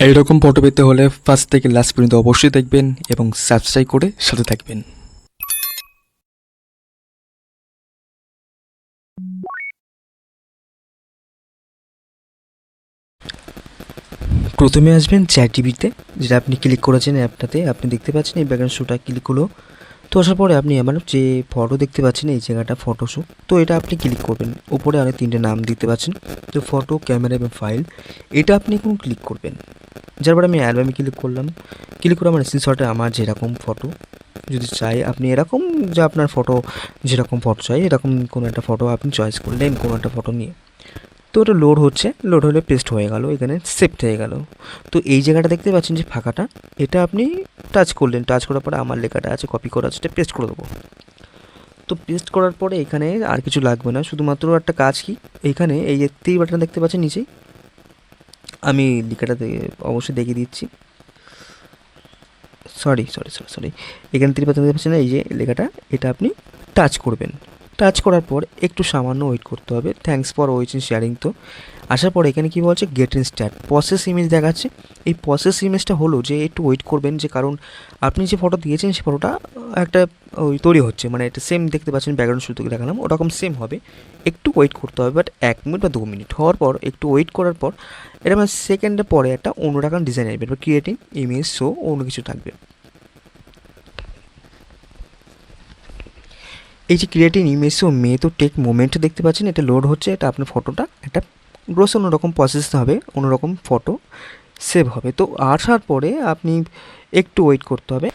এইরকম ফটো পেতে হলে ফার্স্ট থেকে লাস্ট পর্যন্ত অবশ্যই দেখবেন এবং সাবস্ক্রাইব করে সাথে থাকবেন। প্রথমে আসবেন চ্যাটজিপিটিতে, যেটা আপনি ক্লিক করেছেন অ্যাপটাতে। আপনি দেখতে পাচ্ছেন এই ব্যাকগ্রাউন্ড শোটা ক্লিক হলো। তো আসার পরে আপনি আমার যে ফটো দেখতে পাচ্ছেন এই জায়গাটা ফটো শো, তো এটা আপনি ক্লিক করবেন। উপরে আরও তিনটে নাম দেখতে পাচ্ছেন, তো ফটো, ক্যামেরা এবং ফাইল, এটা আপনি এখন ক্লিক করবেন। যার পরে আমি অ্যালবামে ক্লিক করলাম। ক্লিক করে আমার স্ক্রিনশটে আমার যেরকম ফটো যদি চাই, আপনি এরকম যে আপনার ফটো যেরকম ফটো চাই এরকম কোনো একটা ফটো আপনি চয়েস করলেন, কোনো একটা ফটো নিয়ে। তো ওটা লোড হচ্ছে, লোড হলে পেস্ট হয়ে গেল, এখানে সেভড হয়ে গেল। তো এই জায়গাটা দেখতে পাচ্ছেন যে ফাঁকাটা, এটা আপনি টাচ করলেন। টাচ করার পরে আমার লেখাটা আছে, কপি করা আছে, এটা পেস্ট করে দেবো। তো পেস্ট করার পরে এখানে আর কিছু লাগবে না, শুধুমাত্র একটা কাজ কি, এইখানে এই যে তীর বাটন দেখতে পাচ্ছেন নিচেই, আমি লেখাটা অবশ্যই দেখিয়ে দিচ্ছি। সরি, এখানে তীর বাটন দেখতে পাচ্ছেন এই যে লেখাটা, এটা আপনি টাচ করবেন। টাচ করার পর একটু সামান্য ওয়েট করতে হবে। Thanks for watching sharing. তো আসার পর এখানে কী বলছে, get in start process image দেখাচ্ছে। এই প্রসেস ইমেজটা হলো যে একটু ওয়েট করবেন, যে কারণ আপনি যে ফটো দিয়েছেন সেই ফটোটা একটা ওই তৈরি হচ্ছে, মানে এটা সেম দেখতে পাচ্ছেন ব্যাকগ্রাউন্ড শুরু থেকে দেখালাম ওরকম সেম হবে। একটু ওয়েট করতে হবে, বাট 1 মিনিট বা 2 মিনিট হওয়ার পর, একটু ওয়েট করার পর এটা আমার সেকেন্ডে পরে একটা অন্যরকম ডিজাইন আসবে, বা ক্রিয়েটিং ইমেজ শো অন্য কিছু থাকবে। এই যে ক্রিয়েটিং ইমেজ শো মে তো টেক মোমেন্ট দেখতে পাচ্ছেন, এটা লোড হচ্ছে। এটা আপনার ফটোটা একটা গ্রোস অন্যরকম প্রসেস হবে, অন্যরকম ফটো সেভ হবে। তো আসার পরে আপনি একটু ওয়েট করতে হবে।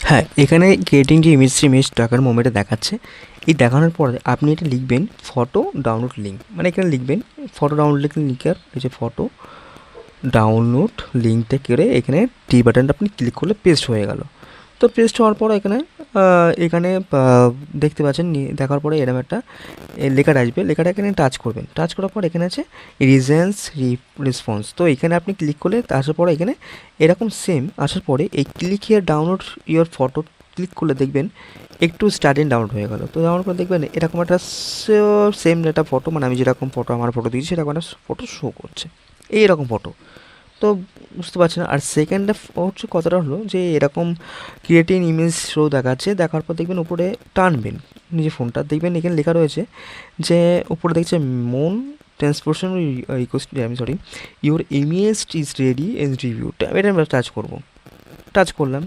হ্যাঁ, এখানে ক্রিয়েটিং যে ইমেজ টাকার মোমেন্টে দেখাচ্ছে, এই দেখানোর পরে আপনি এটা লিখবেন ফটো ডাউনলোড লিঙ্ক, মানে এখানে লিখবেন ফটো ডাউনলোড লিঙ্কের এই যে ফটো ডাউনলোড লিঙ্কটা করে এখানে টি বাটনটা আপনি ক্লিক করলে পেস্ট হয়ে গেল। তো পেস্ট হওয়ার পর এখানে এখানে দেখতে পাচ্ছেন, দেখার পরে এরকম একটা লেখাটা আসবে, লেখাটা এখানে টাচ করবেন। টাচ করার পর এখানে আছে রিজেন্স রেসপন্স। তো এখানে আপনি ক্লিক করলে আসার পরে এখানে এরকম সেম আসার পরে এই click here download your photo click করলে দেখবেন একটু স্টার্টিং ডাউনলোড হয়ে গেল। তো ডাউনলোড করে দেখবেন এরকম একটা সেম একটা ফটো, মানে আমি যেরকম ফটো আমার ফটো দিয়েছি সেরকম একটা ফটো শো করছে, এইরকম ফটো। তো বুঝতে পারছেন। আর সেকেন্ডে হচ্ছে কথাটা হলো যে এরকম ক্রিয়েটিং ইমেজ শো দেখাচ্ছে, দেখার পর দেখবেন উপরে টানবেন নিজের ফোনটা, দেখবেন এখানে লেখা রয়েছে যে উপরে দেখছে মন transportation your image is ready as review. এটা আমরা টাচ করবো। টাচ করলাম,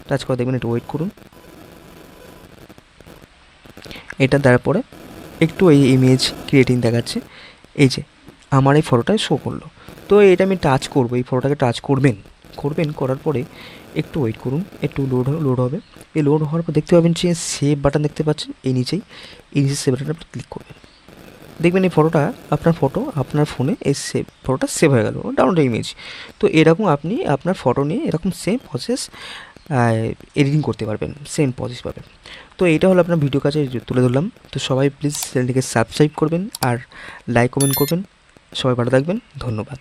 টাচ করে দেখবেন একটু ওয়েট করুন। এটা দেওয়ার পরে একটু এই ইমেজ ক্রিয়েটিং দেখাচ্ছে, এই যে আমার এই ফটোটায় শো করলো। তো এটা আমি টাচ করবো, এই ফটোটাকে টাচ করার পরে একটু ওয়েট করুন, একটু লোড হবে। এই লোড হওয়ার পর দেখতে পাবেন যে সেভ বাটন দেখতে পাচ্ছেন এই নিচেই, এই নিচে সেভ বাটনে আপনি ক্লিক করবেন। দেখবেন এই ফটোটা আপনার ফোনে এই ফটোটা সেভ হয়ে গেল, ডাউনলোড ইমেজ। তো এরকম আপনি আপনার ফটো নিয়ে এরকম সেম প্রসেস এডিটিং করতে পারবেন, সেম প্রসেস পাবেন। তো এইটা হলো আপনার ভিডিও কাছে তুলে ধরলাম। তো সবাই প্লিজ চ্যানেলটিকে সাবস্ক্রাইব করবেন আর লাইক কমেন্ট করবেন। সবাই ভালো থাকবেন, ধন্যবাদ।